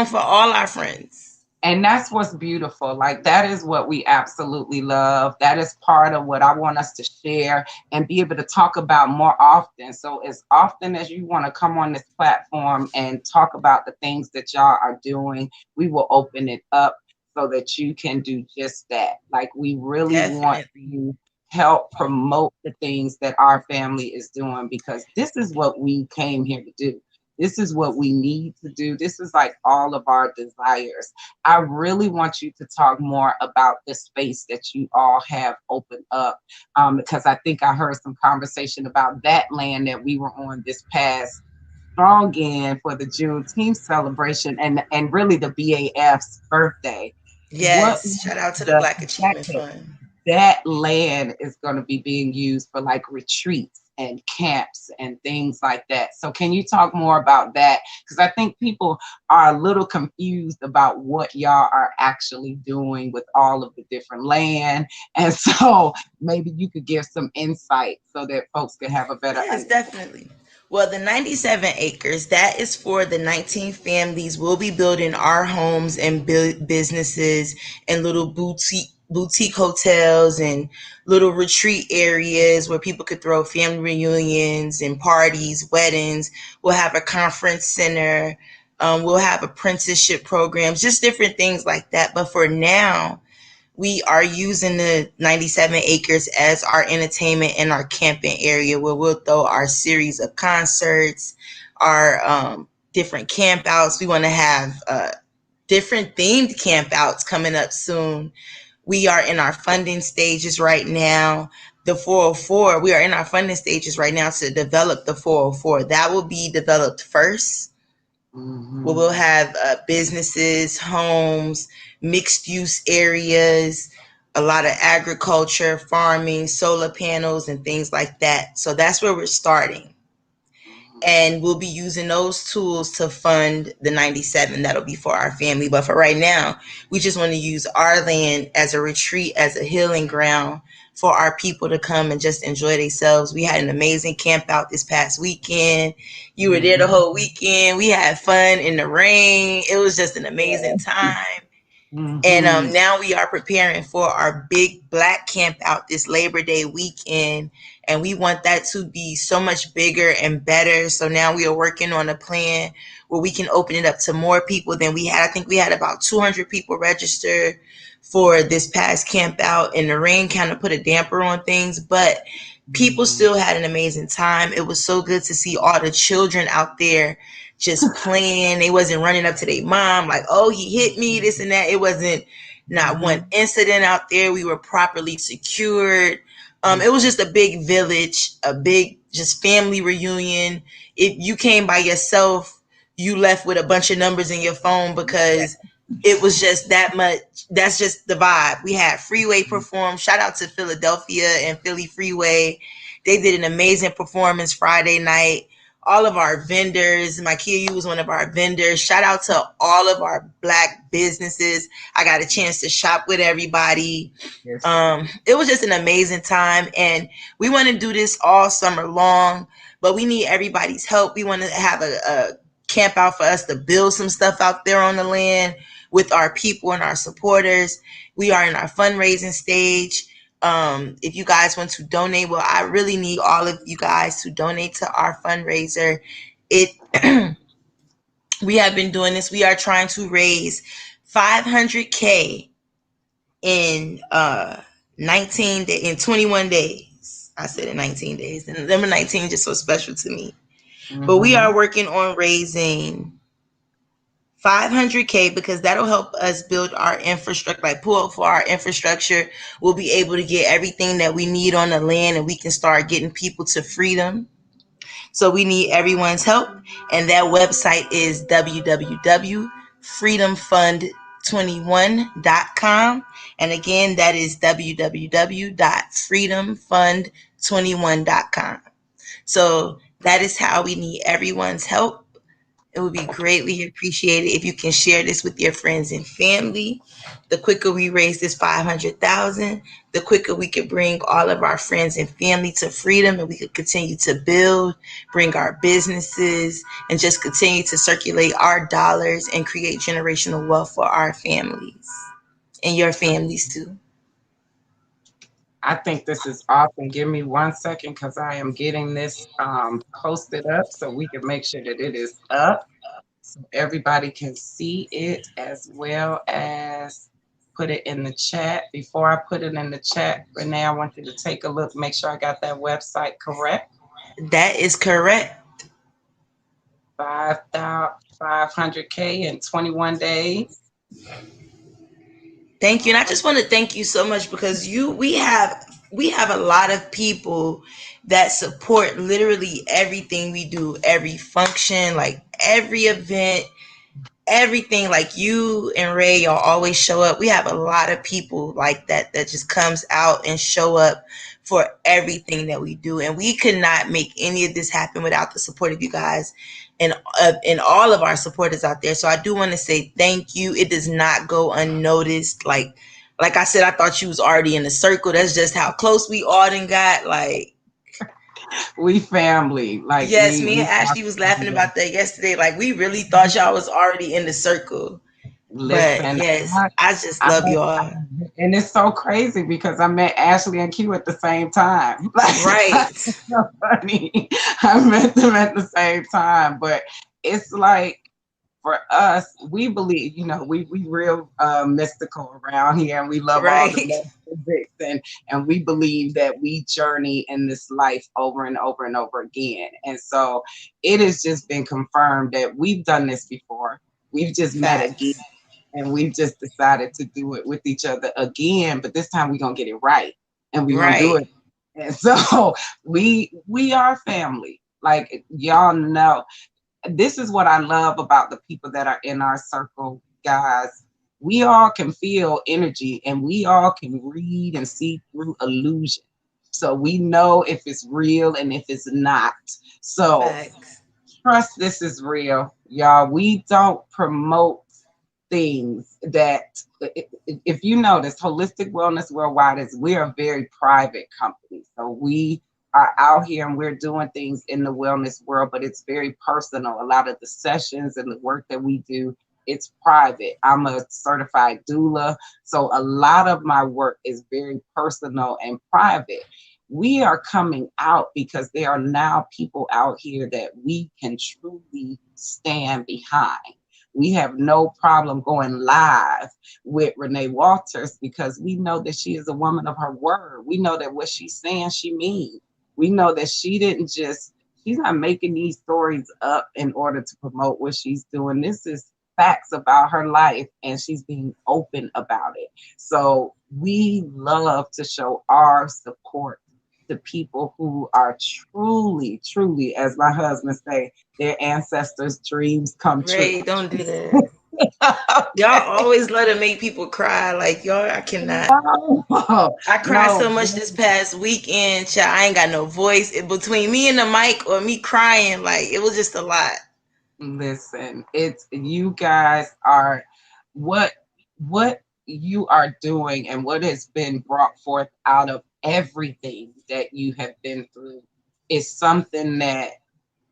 for all our friends. And that's what's beautiful. Like, that is what we absolutely love. That is part of what I want us to share and be able to talk about more often. So as often as you want to come on this platform and talk about the things that y'all are doing, we will open it up so that you can do just that. Like, we really want Definitely. to help promote the things that our family is doing, because this is what we came here to do. This is what we need to do. This is like all of our desires. I really want you to talk more about the space that you all have opened up, because I think I heard some conversation about that land that we were on this past strong in for the Juneteenth celebration, and really the BAF's birthday. What Yes, shout out to the the Black fact Achievement that Fund. that land is going to be being used for like retreats and camps and things like that. So can you talk more about that? Because I think people are a little confused about what y'all are actually doing with all of the different land. And so maybe you could give some insight so that folks can have a better Yes, understanding. definitely. Well, the 97 acres, that is for the 19 families. We'll be building our homes and businesses and little boutique hotels and little retreat areas where people could throw family reunions and parties, weddings. We'll have a conference center. We'll have apprenticeship programs, just different things like that. But for now, we are using the 97 acres as our entertainment and our camping area where we'll throw our series of concerts, our different camp outs. We want to have different themed camp outs coming up soon. We are in our funding stages right now. The 404, we are in our funding stages right now to develop the 404. That will be developed first. We Mhm. will have businesses, homes, mixed use areas, a lot of agriculture, farming, solar panels, and things like that. So that's where we're starting. Mhm. And we'll be using those tools to fund the 97. That'll be for our family. But for right now, we just want to use our land as a retreat, as a healing ground for our people to come and just enjoy themselves. We had an amazing camp out this past weekend. You were there the Mhm. whole weekend. We had fun in the rain. It was just an amazing Yeah. time. And Mhm. now we are preparing for our big black camp out this Labor Day weekend. And we want that to be so much bigger and better. So now we are working on a plan where we can open it up to more people than we had. I think we had about 200 people registered for this past camp out, and the rain kind of put a damper on things, but people Mhm. still had an amazing time. It was so good to see all the children out there just playing. They wasn't running up to their mom like, oh, he hit me, this and that. It wasn't not one Mhm. incident out there. We were properly secured. Mhm. It was just a big village, a big just family reunion. If you came by yourself, you left with a bunch of numbers in your phone Yeah. because it was just that much. That's just the vibe. We had Freeway perform. Shout out to Philadelphia and Philly Freeway. They did an amazing performance Friday night. All of our vendors, my KU was one of our vendors. Shout out to all of our black businesses. I got a chance to shop with everybody. Yes. It was just an amazing time, and we want to do this all summer long, but we need everybody's help. We want to have a camp out for us to build some stuff out there on the land with our people and our supporters. We are in our fundraising stage. If you guys want to donate, well, I really need all of you guys to donate to our fundraiser. It we have been doing this. We are trying to raise 500K in 21 days. I said in 19 days. And number 19 is just so special to me. But we Mhm. are working on raising 500K because that'll help us build our infrastructure, like pull up for our infrastructure. We'll be able to get everything that we need on the land and we can start getting people to freedom. So we need everyone's help. And that website is www.freedomfund21.com. And again, that is www.freedomfund21.com. So that is how we need everyone's help. It would be greatly appreciated if you can share this with your friends and family. The quicker we raise this 500,000, the quicker we could bring all of our friends and family to freedom, and we could continue to build, bring our businesses, and just continue to circulate our dollars and create generational wealth for our families and your families too. I think this is awesome. Give me 1 second because I am getting this posted up so we can make sure that it is up so everybody can see it as well as. put it in the chat. Before I put it in the chat, Renee, I want you to take a look, make sure I got that website correct. That is correct. 5,500K in 21 days. Thank you. And I just want to thank you so much because we have a lot of people that support literally everything we do, every function, like every event, everything. Like you and Ray, y'all always show up. We have a lot of people like that that just comes out and show up for everything that we do, and we could not make any of this happen without the support of you guys and all of our supporters out there. So I do want to say thank you. It does not go unnoticed. Like I said, I thought you was already in the circle. That's just how close we all done got. Like, We family. Like yes, we me and we Ashley was laughing about that yesterday. Like, we really thought y'all was already in the circle. But listen. yes, I, I just I love met, y'all. and it's so crazy because I met Ashley and Q at the same time. Like Right. it's so funny. I met them at the same time, but it's like for us, we believe, we real mystical around here, and we love all the Right. metaphysics, and we believe that we journey in this life over and over and over again. And so it has just been confirmed that we've done this before. We've just met again, Facts. and we've just decided to do it with each other again. But this time we're gonna get it right, and we're gonna do Right. it. And so we are family. Like y'all know, this is what I love about the people that are in our circle, guys. We all can feel energy, and we all can read and see through illusion. So we know if it's real and if it's not. So Facts. trust this is real, y'all. We don't promote things that, if you notice, Holistic Wellness Worldwide is, we're a very private company. So we are out here and we're doing things in the wellness world, but it's very personal. A lot of the sessions and the work that we do, it's private. I'm a certified doula, so a lot of my work is very personal and private. We are coming out because there are now people out here that we can truly stand behind. We have no problem going live with Renee Walters because we know that she is a woman of her word. We know that what she's saying, she means. We know that she's not making these stories up in order to promote what she's doing. This is facts about her life, and she's being open about it. So we love to show our support to people who are truly, truly, as my husband say, their ancestors' dreams come true. Ray, don't do that. Y'all Okay. always let to make people cry. Like, y'all, I cannot. No, I cried no. so much this past weekend, child. I ain't got no voice. Between me and the mic or me crying, like, it was just a lot. Listen, it's you guys are what you are doing, and what has been brought forth out of everything that you have been through is something that,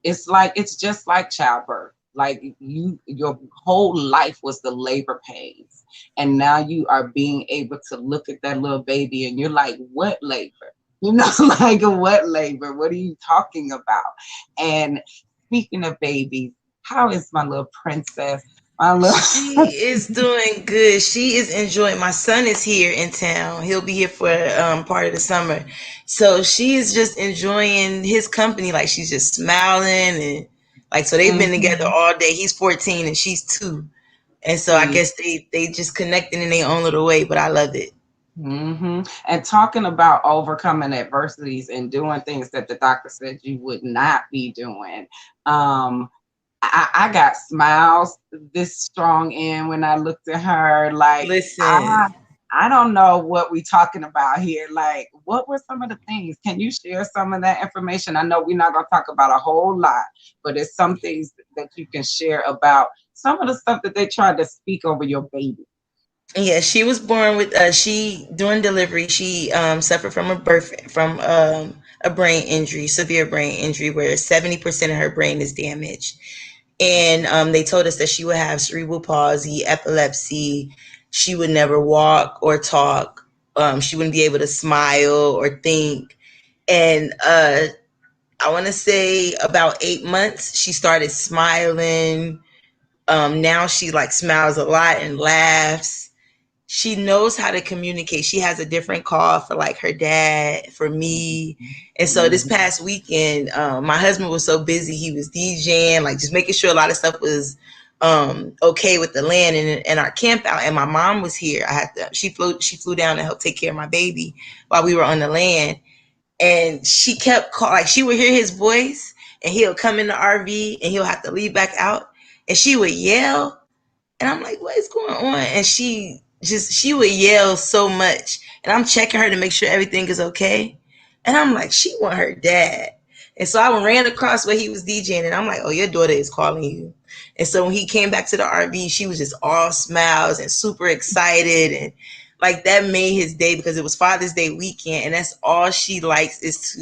it's just like childbirth. Like your whole life was the labor pains, and now you are being able to look at that little baby, and you're like, what labor? Like what labor? What are you talking about? And speaking of babies, how is my little princess? My little She is doing good. She is enjoying. My son is here in town. He'll be here for part of the summer, so she is just enjoying his company. Like, she's just smiling and like, so they've been together Mhm. all day. He's 14 and she's 2, and so I See. guess they just connecting in their own little way. But I love it. And talking about overcoming adversities and doing things that the doctor said you would not be doing. Um, I got smiles this strong in when I looked at her. Like Listen, I don't know what we talking about here. Like, what were some of the things? Can you share some of that information? I know we're not gonna talk about a whole lot, but it's some things that you can share about some of the stuff that they tried to speak over your baby. yeah, she was born with she during delivery she suffered from a brain injury, severe brain injury, where 70% of her brain is damaged. And they told us that she would have cerebral palsy, epilepsy. She would never walk or talk. She wouldn't be able to smile or think. And I want to say about 8 months, she started smiling. Now she like smiles a lot and laughs. she knows how to communicate. She has a different call for like her dad, for me. And so this Mhm. past weekend, my husband was so busy. He was DJing, like just making sure a lot of stuff was okay with the land and our camp out. And my mom was here. I had to, she flew down to help take care of my baby while we were on the land. And she kept call, like she would hear his voice and he'll come in the RV and he'll have to leave back out. And she would yell, and I'm like, what is going on? And she would yell so much. And I'm checking her to make sure everything is okay. And I'm like, she want her dad. And so I ran across where he was DJing, and I'm like, oh, your daughter is calling you. And so when he came back to the RV, she was just all smiles and super excited. And like that made his day because it was Father's Day weekend. And that's all she likes is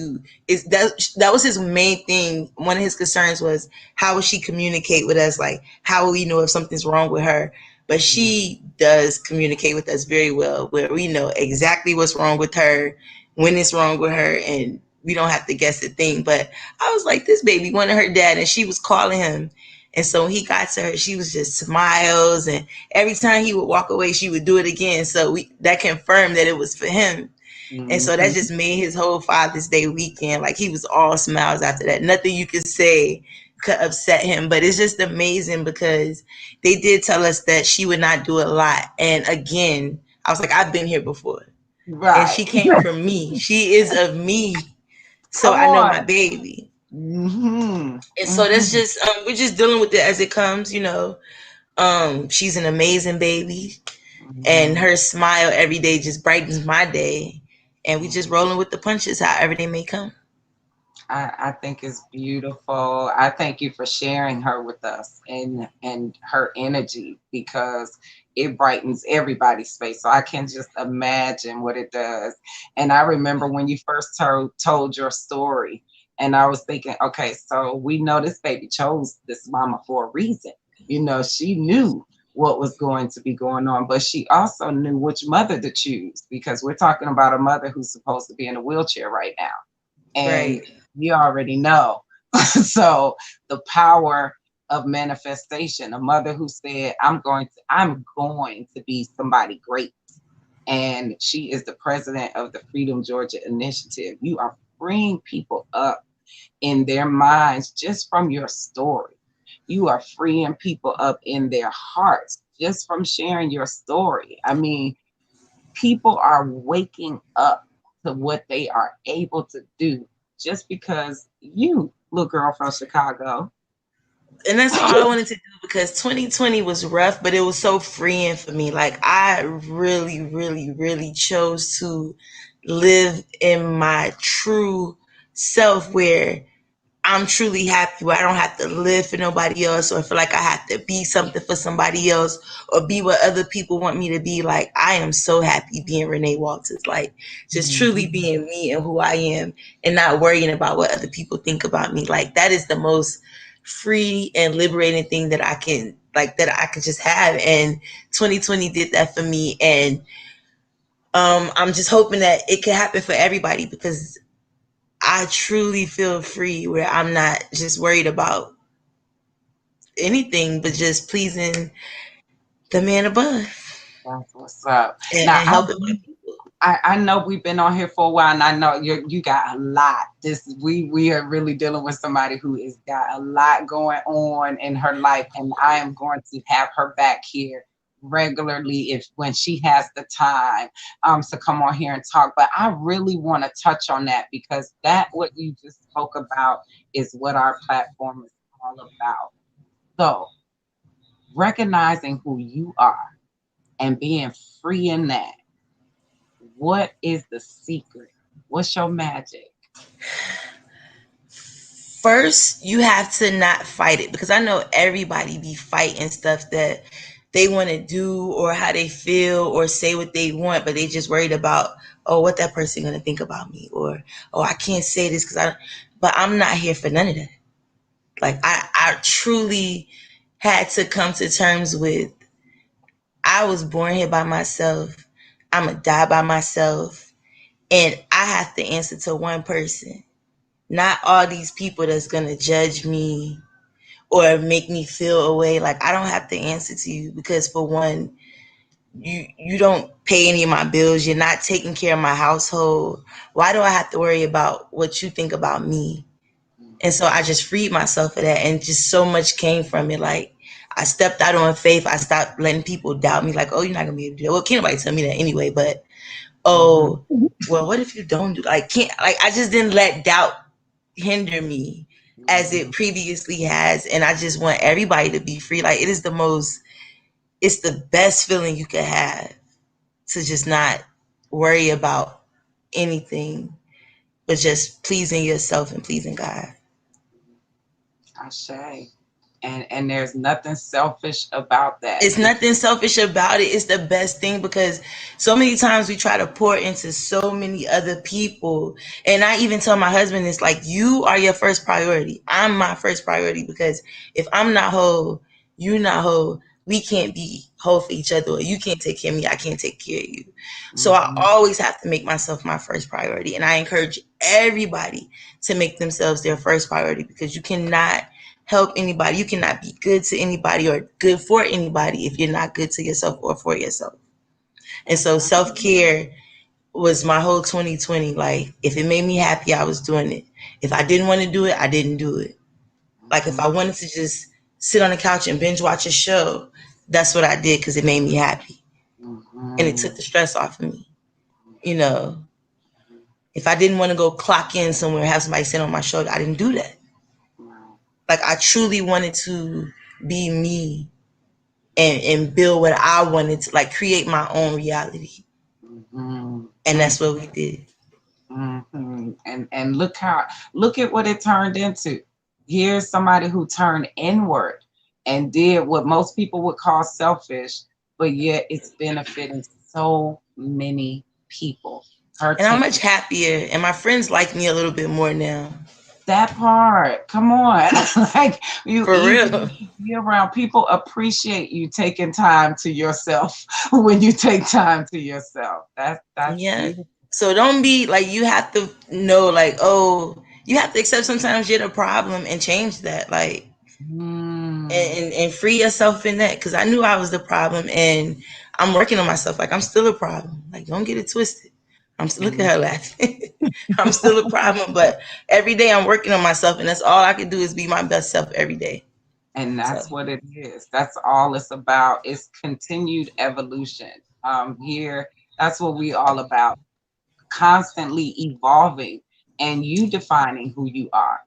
that was his main thing. One of his concerns was how would she communicate with us? Like, how will we know if something's wrong with her? But she does communicate with us very well, where we know exactly what's wrong with her, when it's wrong with her, and we don't have to guess a thing. But I was like, this baby wanted her dad, and she was calling him. And so when he got to her, she was just smiles, and every time he would walk away, she would do it again. So that confirmed that it was for him. And so that Mhm. just made his whole Father's Day weekend. Like he was all smiles after that. Nothing you could say could upset him. But it's just amazing because they did tell us that she would not do a lot. And again, I was like, I've been here before. And Right. she came from me. She is of me. So Come I know my on. baby. Mhm. And so that's Mhm. just we're just dealing with it as it comes, you know. She's an amazing baby. And Mhm. her smile every day just brightens my day. And we just rolling with the punches, however they may come. I think it's beautiful. I thank you for sharing her with us and her energy because it brightens everybody's face. So I can just imagine what it does. And I remember when you first told your story, and I was thinking, okay, so we know this baby chose this mama for a reason. You know, she knew what was going to be going on, but she also knew which mother to choose because we're talking about a mother who's supposed to be in a wheelchair right now and Right. you already know. So the power of manifestation, a mother who said, I'm going to be somebody great. And she is the president of the Freedom Georgia Initiative. You are freeing people up in their minds just from your story. You are freeing people up in their hearts just from sharing your story. I mean, people are waking up to what they are able to do just because you, little girl from Chicago. And that's all I wanted to do because 2020 was rough, but it was so freeing for me. Like I really, really, really chose to live in my true self where I'm truly happy where I don't have to live for nobody else or feel like I have to be something for somebody else or be what other people want me to be. Like I am so happy being Renee Walters. Like just truly Mhm. being me and who I am and not worrying about what other people think about me. Like that is the most free and liberating thing that I can just have. And 2020 did that for me. And I'm just hoping that it can happen for everybody because I truly feel free where I'm not just worried about anything but just pleasing the man above That's what's up. and, Now, and helping my people. I know we've been on here for a while, and I know you got a lot. We are really dealing with somebody who has got a lot going on in her life, and I am going to have her back here regularly if when she has the time to come on here and talk. But I really want to touch on that because that what you just spoke about is what our platform is all about. So recognizing who you are and being free in that. What is the secret? What's your magic? First, you have to not fight it because I know everybody be fighting stuff that they want to do or how they feel or say what they want, but they just worried about, oh, what that person gonna think about me or oh, I can't say this because I. But I'm not here for none of that. Like I truly had to come to terms with I was born here by myself. I'm gonna die by myself, and I have to answer to one person. Not all these people that's gonna judge me or make me feel a way. Like I don't have to answer to you because for one, you don't pay any of my bills. You're not taking care of my household. Why do I have to worry about what you think about me? And so I just freed myself of that, and just so much came from it. Like, I stepped out on faith. I stopped letting people doubt me. Like, oh, you're not gonna be able to do that. Well, can't nobody tell me that anyway. But Mm-hmm. oh, well, what if you don't do, like, can't, like, I just didn't let doubt hinder me as Mm-hmm. it previously has. And I just want everybody to be free. Like, it's the best feeling you could have, to just not worry about anything but just pleasing yourself and pleasing God. Ashe. And there's nothing selfish about that. It's nothing selfish about it. It's the best thing, because so many times we try to pour into so many other people. And I even tell my husband, it's like, you are your first priority. I'm my first priority, because if I'm not whole, you're not whole. We can't be whole for each other. Or you can't take care of me, I can't take care of you. So I Mm-hmm. always have to make myself my first priority. And I encourage everybody to make themselves their first priority, because you cannot help anybody. You cannot be good to anybody or good for anybody if you're not good to yourself or for yourself. And so Exactly. self-care was my whole 2020. Like, if it made me happy, I was doing it. If I didn't want to do it, I didn't do it. Like, if Mm-hmm. I wanted to just sit on the couch and binge watch a show, that's what I did, because it made me happy and it Mm-hmm. took the stress off of me. You know, if I didn't want to go clock in somewhere, have somebody sit on my shoulder, I didn't do that. Right. Like, I truly wanted to be me, and build what I wanted to, like, create my own reality. And Mm-hmm. that's what we did. Mm-hmm. And look at what it turned into. Here's somebody who turned inward and did what most people would call selfish, but yet it's benefiting so many people. Her And I'm take. much happier. And my friends like me a little bit more now. That part, come on. Like, you For real. easy to be around. People appreciate you taking time to yourself when you take time to yourself. That's Yeah. beautiful. So don't be like, you have to know, like, oh, you have to accept sometimes you're the problem and change that. Like, Mm, and free yourself in that. Because I knew I was the problem, and I'm working on myself. Like, I'm still a problem. Like, don't get it twisted. Look mm. at her laughing. I'm still a problem, but every day I'm working on myself, and that's all I can do, is be my best self every day. And So, that's what it is. That's all it's about. It's continued evolution. Here, that's what we all about. Constantly evolving and you defining who you are.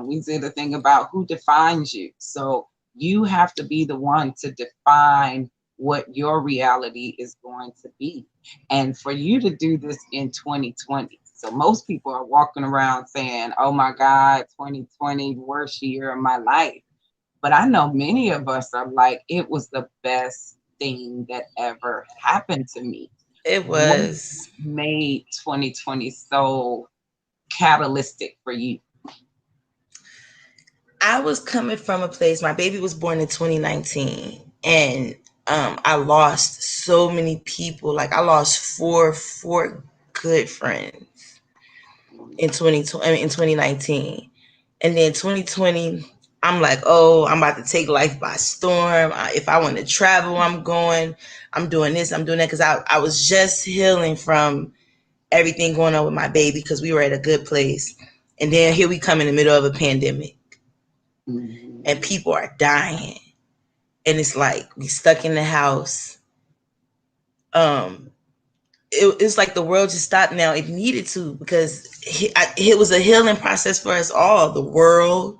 We say the thing about who defines you. So you have to be the one to define what your reality is going to be. And for you to do this in 2020. So most people are walking around saying, oh my God, 2020, worst year of my life. But I know many of us are like, it was the best thing that ever happened to me. it What was. made 2020 so catalytic for you? I was coming from a place. My baby was born in 2019, and I lost so many people. Like, I lost four good friends in 2020. I mean, in 2019, and then 2020. I'm like, oh, I'm about to take life by storm. If I want to travel, I'm going. I'm doing this. I'm doing that, because I was just healing from everything going on with my baby, because we were at a good place, and then here we come in the middle of a pandemic, and Mhm. people are dying, and it's like we stuck in the house. um it's like the world just stopped. Now it needed to, because it was a healing process for us all, the world,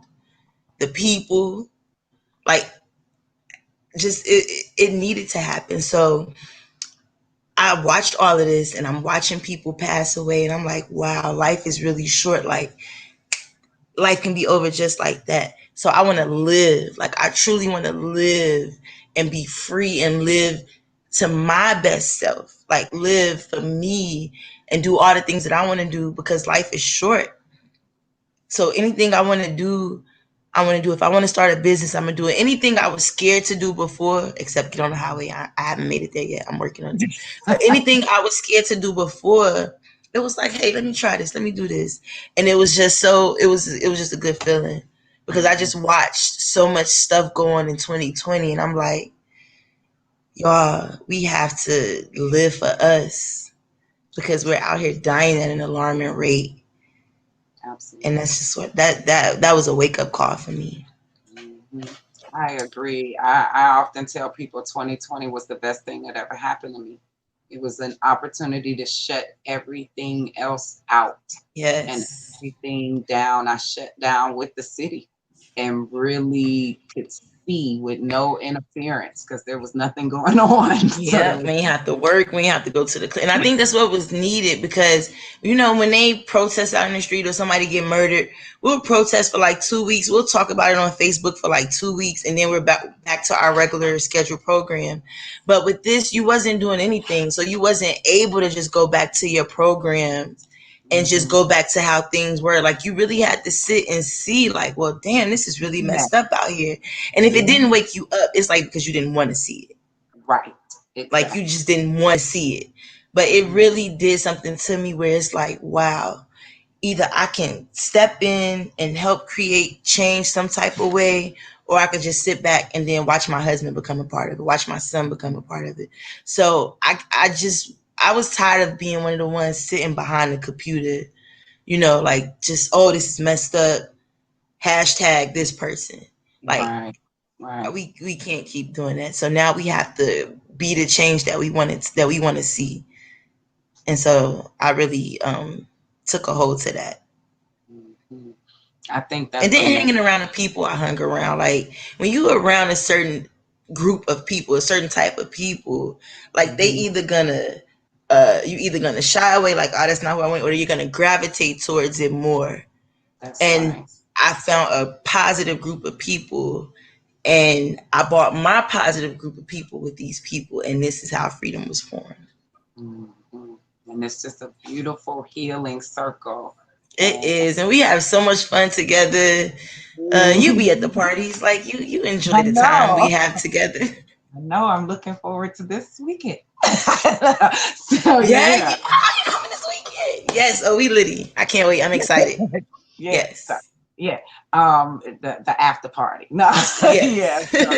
the people. Like, just it needed to happen. So I watched all of this, and I'm watching people pass away, and I'm like, wow, life is really short. Like, life can be over just like that. So I want to live. Like, I truly want to live and be free and live to my best self. Like, live for me and do all the things that I want to do, because life is short. So anything I want to do, I want to do. If I want to start a business, I'm gonna do it. Anything I was scared to do before, except get on the highway, I haven't made it there yet. I'm working on it. But anything I was scared to do before, it was like, hey, let me try this, let me do this, and it was just so. It was just a good feeling, because I Mhm. just watched so much stuff go on in 2020, and I'm like, y'all, we have to live for us because we're out here dying at an alarming rate. And Absolutely. that's just what that was a wake up call for me. Hmm. I agree. I often tell people 2020 was the best thing that ever happened to me. It was an opportunity to shut everything else out and Yes. everything down. I shut down with the city and really could see with no interference because there was nothing going on. So there Yep, was, we ain't have to work. We ain't have to go to the clinic. And I think that's what was needed because, when they protest out in the street or somebody get murdered, we'll protest for like 2 weeks. We'll talk about it on Facebook for like 2 weeks, and then we're back to our regular scheduled program. But with this, you wasn't doing anything, so you wasn't able to just go back to your program and just mhm, go back to how things were. Like you really had to sit and see, like, well, damn, this is really yeah, messed up out here. And if it yeah, didn't wake you up, it's like because you didn't want to see it. right, Like you exactly. just didn't want to see it. But it Mhm, really did something to me where it's like, wow, either I can step in and help create change some type of way, or I could just sit back and then watch my husband become a part of it, watch my son become a part of it. So I was tired of being one of the ones sitting behind the computer, like just, oh, this is messed up. Hashtag this person. Like right, right. we can't keep doing that. So now we have to be the change that we want to see. And so I really took a hold to that. Mhm. I think And that's then amazing. hanging around the people I hung around, like when you around a certain group of people, a certain type of people, like they Mhm. either gonna you either gonna shy away like, oh, that's not who I want, or you're gonna gravitate towards it more. That's And right. I found a positive group of people, and I bought my positive group of people with these people, and this is how freedom was formed. Mhm. And it's just a beautiful healing circle. It And is, and we have so much fun together. You be at the mhm. parties, like you enjoy I the time we know. have together. I know. I'm looking forward to this weekend. So Yeah, yeah. you coming this weekend? Yes. Oh, we litty. I can't wait. I'm excited. Yeah. So Yes. yeah. The after party. No. Yeah. Yes. So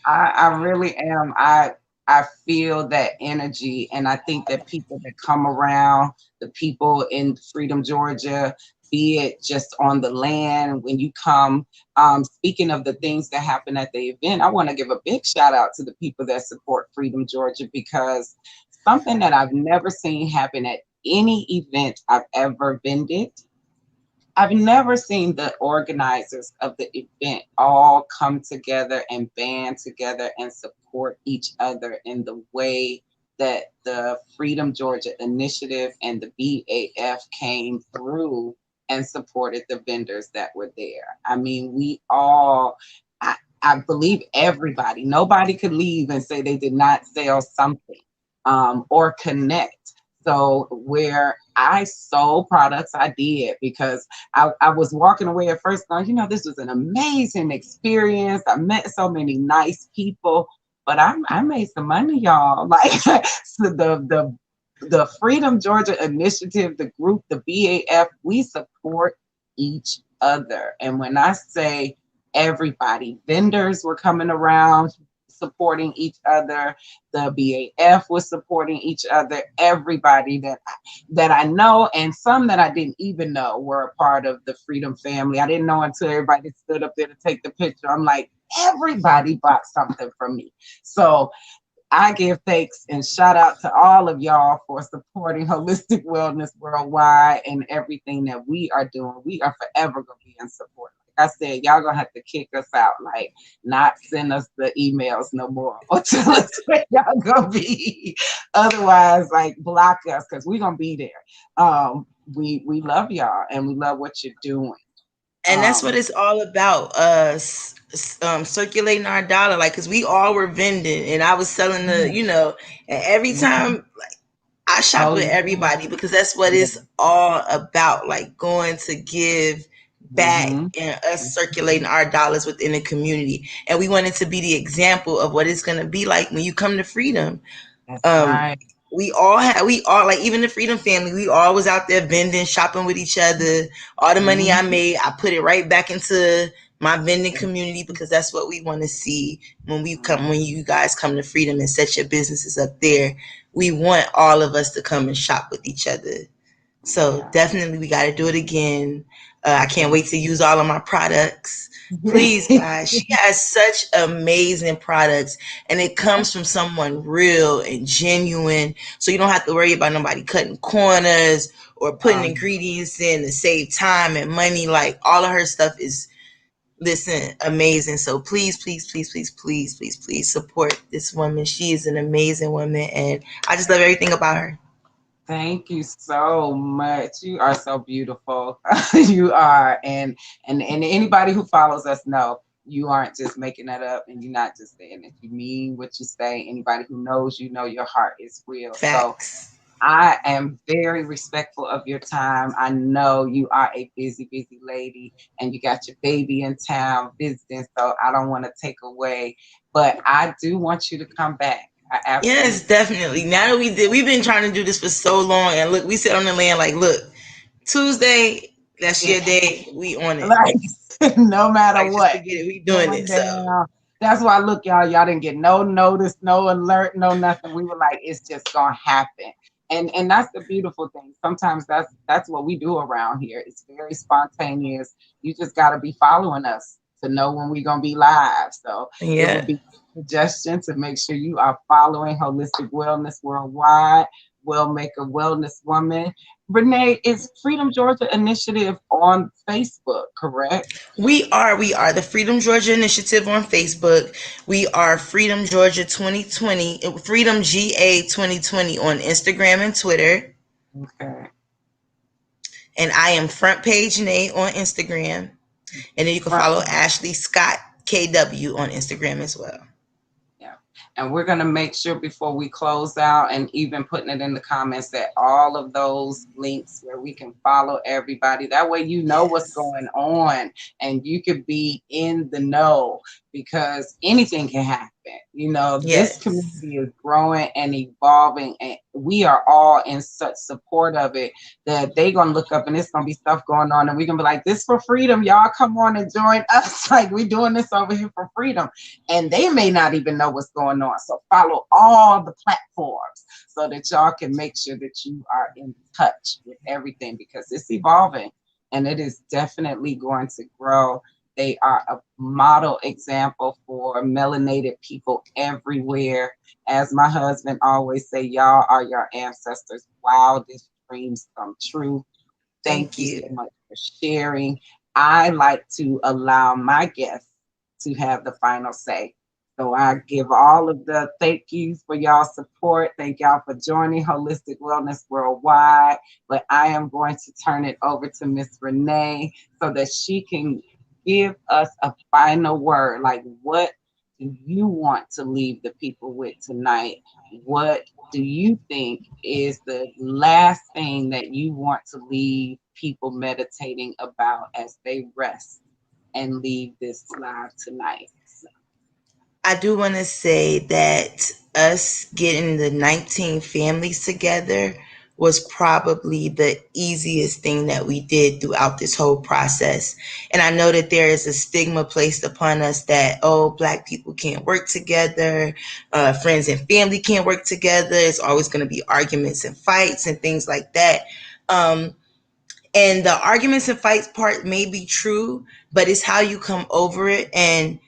I really am. I feel that energy, and I think that people that come around, the people in Freedom, Georgia, be it just on the land when you come. Speaking of the things that happen at the event, I want to give a big shout out to the people that support Freedom, Georgia, because something that I've never seen happen at any event I've ever vended. I've never seen the organizers of the event all come together and band together and support each other in the way that the Freedom Georgia Initiative and the BAF came through and supported the vendors that were there. I mean, I believe everybody, nobody could leave and say they did not sell something or connect. So where I sold products, I did because I was walking away at first going, this was an amazing experience. I met so many nice people, but I made some money, y'all. Like so the Freedom Georgia Initiative, the group, the BAF, we support each other. And when I say everybody, vendors were coming around supporting each other, the BAF was supporting each other, everybody that I know and some that I didn't even know were a part of the Freedom family. I didn't know until everybody stood up there to take the picture. I'm like, everybody bought something from me. So I give thanks and shout out to all of y'all for supporting Holistic Wellness Worldwide and everything that we are doing. We are forever going to be in support. Like I said, y'all going to have to kick us out, like not send us the emails no more or tell us where y'all going to be. Otherwise, like block us because we're going to be there. We love y'all and we love what you're doing. And that's what Um, it's all about. Us circulating our dollar, like, cause we all were vending, and I was selling and every mhm. time I shop Oh, with everybody because that's what yeah. it's all about. Like going to give back Mm-hmm. and us circulating our dollars within the community. And we wanted to be the example of what it's going to be like when you come to freedom. That's um right. we all like, even the freedom family, we all was out there vending, shopping with each other. All the money I Mm-hmm. made, I put it right back into my vending community, because that's what we want to see when you guys come to Freedom and set your businesses up there. We want all of us to come and shop with each other. So Yeah. definitely we got to do it again. I can't Thank wait to use all of my products. Please, you. guys, she has such amazing products, and it comes from someone real and genuine. So you don't have to worry about nobody cutting corners or putting um, ingredients in to save time and money. Like, all of her stuff is, listen, amazing. So please, please, please, please, please, please, please support this woman. She is an amazing woman, and I just love everything about her. Thank you so much. You are so beautiful. You are, and anybody who follows us know you aren't just making that up, and you're not just saying it. You mean what you say. Anybody who knows you know your heart is real. So Facts. I am very respectful of your time. I know you are a busy, busy lady, and you got your baby in town visiting. So I don't want to take away, but I do want you to come back. I Yes, absolutely. definitely. Now that we've been trying to do this for so long, and look, we sit on the land like, look, Tuesday, that's your day. We on it. Like, no matter Like, just what, forget it. We it's doing going it. So down. That's why, look, y'all didn't get no notice, no alert, no nothing. We were like, it's just gonna happen. And that's the beautiful thing. Sometimes that's what we do around here. It's very spontaneous. You just gotta be following us to know when we're gonna be live. So it yeah, would be a suggestion to make sure you are following Holistic Wellness Worldwide, Well Make a Wellness Woman. Renee, is Freedom Georgia Initiative on Facebook, correct? we are the Freedom Georgia Initiative on Facebook. We are Freedom Georgia 2020, Freedom GA 2020 on Instagram and Twitter, Okay. and I am Front Page Nate on Instagram. And then you can Front follow Ashley Scott KW on Instagram as well. Yeah. And we're going to make sure before we close out and even putting it in the comments that all of those links where we can follow everybody. That way you know what's Yes. going on and you could be in the know because anything can happen. You know, this Yes. community is growing and evolving and we are all in such support of it that they're going to look up and there's going to be stuff going on and we're going to be like, this for freedom. Y'all come on and join us. Like we're doing this over here for freedom and they may not even know what's going on. So follow all the platforms so that y'all can make sure that you are in touch with everything because it's evolving and it is definitely going to grow. They are a model example for melanated people everywhere. As my husband always say, y'all are your ancestors' wildest dreams come true. Thank Thank you so you. much for sharing. I like to allow my guests to have the final say. So I give all of the thank yous for y'all support. Thank y'all for joining Holistic Wellness Worldwide. But I am going to turn it over to Miss Renee so that she can give us a final word. Like, what do you want to leave the people with tonight? What do you think is the last thing that you want to leave people meditating about as they rest and leave this live tonight? I do want to say that us getting the 19 families together was probably the easiest thing that we did throughout this whole process. And I know that there is a stigma placed upon us that, oh, Black people can't work together, friends and family can't work together. It's always going to be arguments and fights and things like that. Um, and the arguments and fights part may be true, but it's how you come over it. And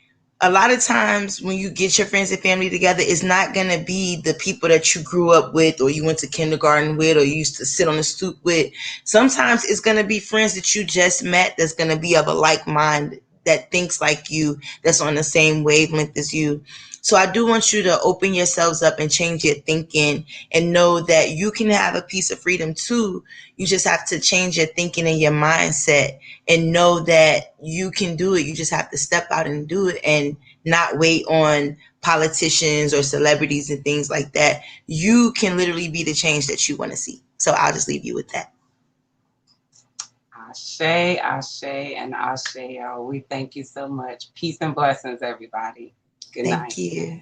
a lot of times when you get your friends and family together, it's not going to be the people that you grew up with or you went to kindergarten with or you used to sit on the stoop with. Sometimes it's going to be friends that you just met that's going to be of a like mind, that thinks like you, that's on the same wavelength as you. So I do want you to open yourselves up and change your thinking and know that you can have a piece of freedom too. You just have to change your thinking and your mindset and know that you can do it. You just have to step out and do it and not wait on politicians or celebrities and things like that. You can literally be the change that you want to see. So I'll just leave you with that. Ashe, Ashe, and Ashe. Oh, we thank you so much. Peace and blessings, everybody. Good Thank night. you.